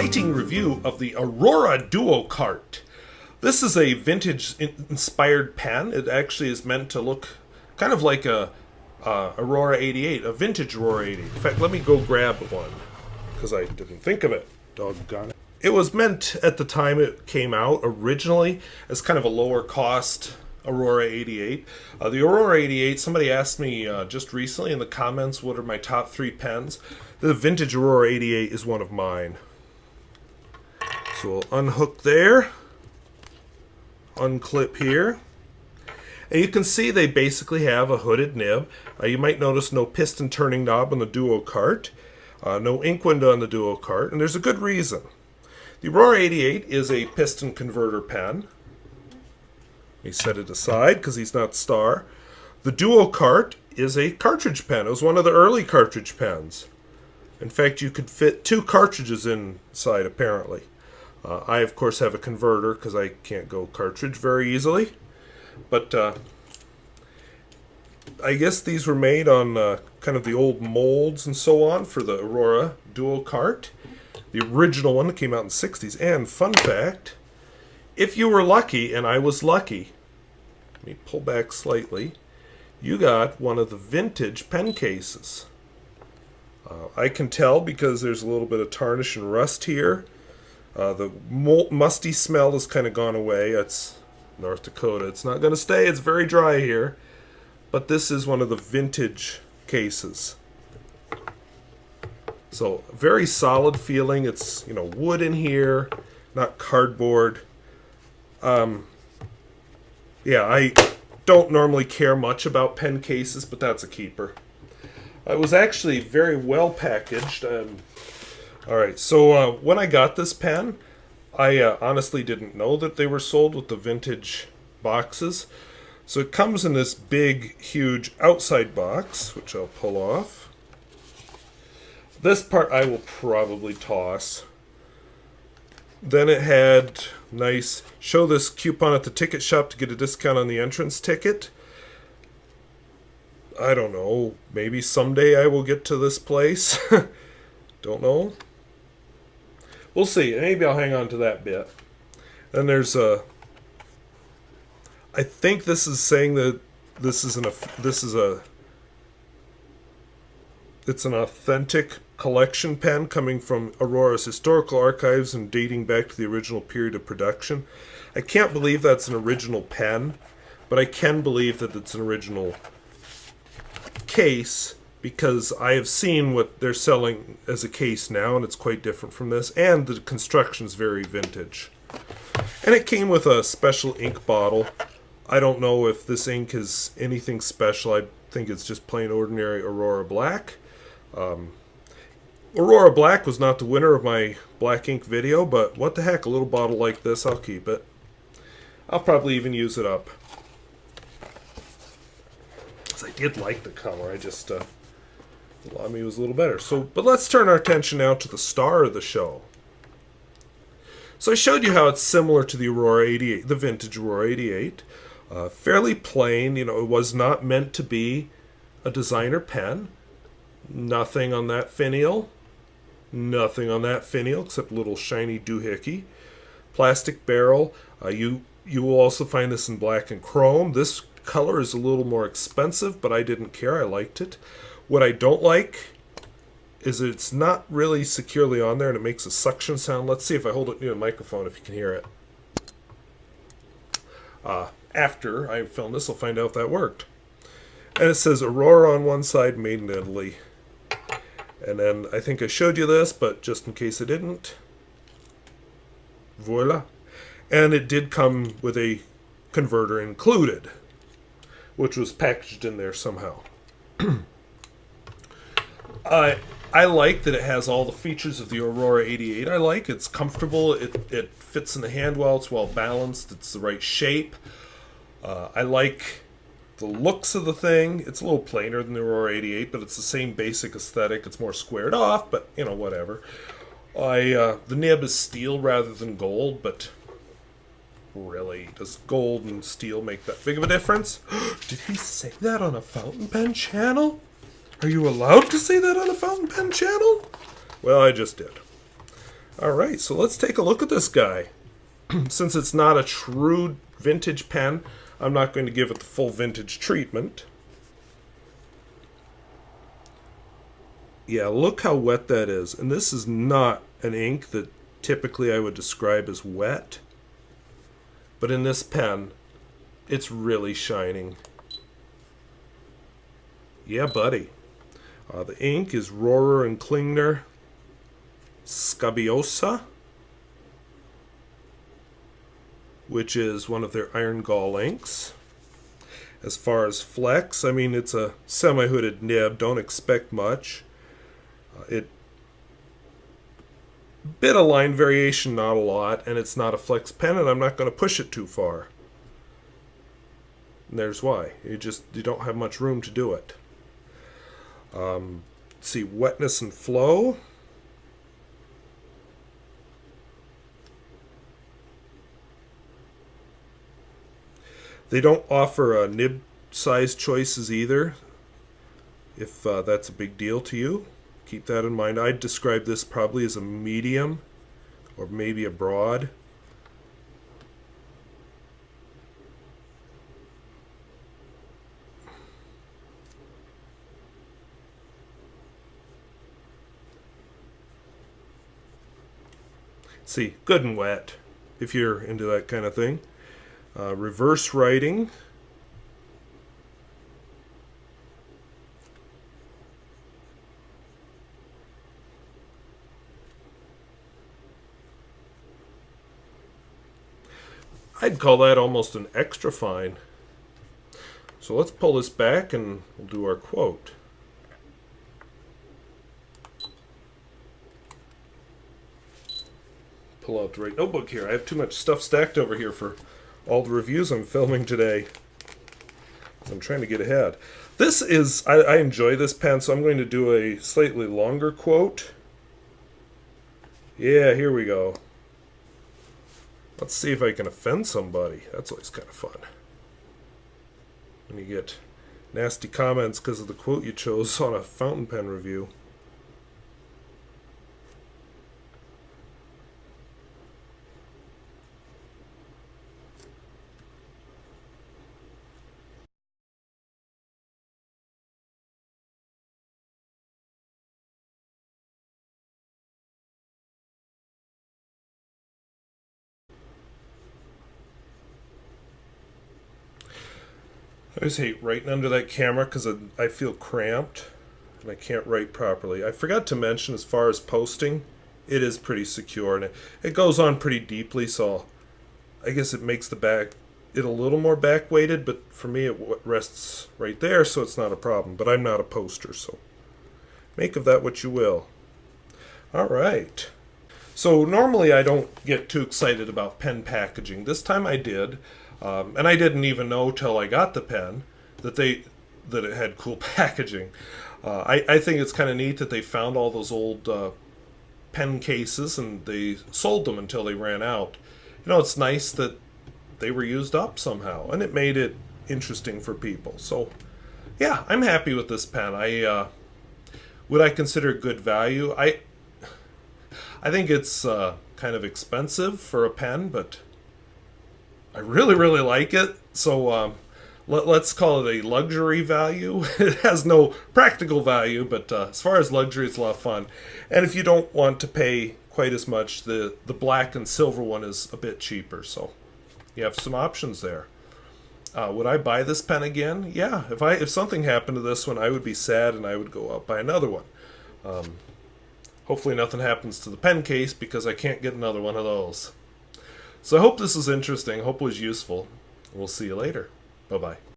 exciting review of the Aurora DuoCart. This is a vintage-inspired pen. It actually is meant to look kind of like a Aurora 88, a vintage Aurora 88. In fact, let me go grab one, because I didn't think of it. Doggone it. It was meant, at the time it came out, originally, as kind of a lower-cost Aurora 88. The Aurora 88, somebody asked me just recently in the comments what are my top 3 pens. The vintage Aurora 88 is one of mine. So we'll unhook there, unclip here, and you can see they basically have a hooded nib. You might notice no piston turning knob on the DuoCart, no ink window on the DuoCart, and there's a good reason. The Aurora 88 is a piston converter pen. Let me set it aside because he's not star. The DuoCart is a cartridge pen. It was one of the early cartridge pens. In fact, you could fit 2 cartridges inside, apparently. I, of course, have a converter because I can't go cartridge very easily. But I guess these were made on kind of the old molds and so on for the Aurora DuoCart. The original one that came out in the 60s. And fun fact, if you were lucky, and I was lucky, let me pull back slightly, you got one of the vintage pen cases. I can tell because there's a little bit of tarnish and rust here. The musty smell has kind of gone away. It's North Dakota. It's not going to stay. It's very dry here. But this is one of the vintage cases. So, very solid feeling. It's, wood in here, not cardboard. Yeah, I don't normally care much about pen cases, but that's a keeper. It was actually very well packaged. Alright, so when I got this pen, I honestly didn't know that they were sold with the vintage boxes. So it comes in this big, huge outside box, which I'll pull off. This part I will probably toss. Then it had nice, show this coupon at the ticket shop to get a discount on the entrance ticket. I don't know, maybe someday I will get to this place. Don't know. We'll see. Maybe I'll hang on to that bit. Then there's a, I think this is saying that it's an authentic collection pen coming from Aurora's historical archives and dating back to the original period of production. I can't believe that's an original pen, but I can believe that it's an original case because I have seen what they're selling as a case now, and it's quite different from this, and the construction is very vintage. And it came with a special ink bottle. I don't know if this ink is anything special. I think it's just plain ordinary Aurora Black. Aurora Black was not the winner of my black ink video, but what the heck, a little bottle like this, I'll keep it. I'll probably even use it up. I did like the color, I just thought me was a little better. But let's turn our attention now to the star of the show. So I showed you how it's similar to the Aurora 88, the vintage Aurora 88. Fairly plain, it was not meant to be a designer pen. Nothing on that finial. Nothing on that finial except a little shiny doohickey. Plastic barrel. You will also find this in black and chrome. This color is a little more expensive, but I didn't care. I liked it. What I don't like is it's not really securely on there and it makes a suction sound. Let's see if I hold it near the microphone if you can hear it. After I film this, I'll find out if that worked. And it says Aurora on one side, made in Italy. And then I think I showed you this, but just in case I didn't. Voila. And it did come with a converter included, which was packaged in there somehow. I like that it has all the features of the Aurora 88. I like it's comfortable. It fits in the hand well. It's well balanced. It's the right shape. I like the looks of the thing. It's a little plainer than the Aurora 88, but it's the same basic aesthetic. It's more squared off, but whatever. The nib is steel rather than gold, but really, does gold and steel make that big of a difference? Did he say that on a fountain pen channel? Are you allowed to say that on a fountain pen channel? Well, I just did. All right, so let's take a look at this guy. Since it's not a true vintage pen, I'm not going to give it the full vintage treatment. Yeah, look how wet that is. And this is not an ink that typically I would describe as wet. But in this pen, it's really shining. Yeah, buddy. The ink is Rohrer and Klingner Scabiosa, which is one of their iron gall inks. As far as flex, I mean, it's a semi-hooded nib. Don't expect much. It bit of line variation, not a lot, and it's not a flex pen, and I'm not going to push it too far. And there's why. You don't have much room to do it. Let's see, wetness and flow. They don't offer nib size choices either, if that's a big deal to you. Keep that in mind. I'd describe this probably as a medium or maybe a broad. See, good and wet if you're into that kind of thing. Reverse writing. I'd call that almost an extra fine. So let's pull this back and we'll do our quote. Pull out the right notebook here. I have too much stuff stacked over here for all the reviews I'm filming today. I'm trying to get ahead. This is, I enjoy this pen, so I'm going to do a slightly longer quote. Yeah, here we go. Let's see if I can offend somebody. That's always kind of fun. When you get nasty comments because of the quote you chose on a fountain pen review. I just hate writing under that camera because I feel cramped and I can't write properly. I forgot to mention, as far as posting, it is pretty secure and it goes on pretty deeply, so I guess it makes it a little more back weighted, but for me it rests right there, so it's not a problem. But I'm not a poster, so make of that what you will. All right. So normally I don't get too excited about pen packaging. This time I did. And I didn't even know till I got the pen that it had cool packaging. I think it's kind of neat that they found all those old pen cases and they sold them until they ran out. You know, it's nice that they were used up somehow, and it made it interesting for people. So, yeah, I'm happy with this pen. Would I consider it good value? I think it's kind of expensive for a pen, but I really, really like it, so let's call it a luxury value. It has no practical value, but as far as luxury, it's a lot of fun. And if you don't want to pay quite as much, the black and silver one is a bit cheaper, so you have some options there. Would I buy this pen again? Yeah, if something happened to this one, I would be sad and I would go out buy another one. Hopefully nothing happens to the pen case because I can't get another one of those. So I hope this is interesting. I hope it was useful. We'll see you later. Bye-bye.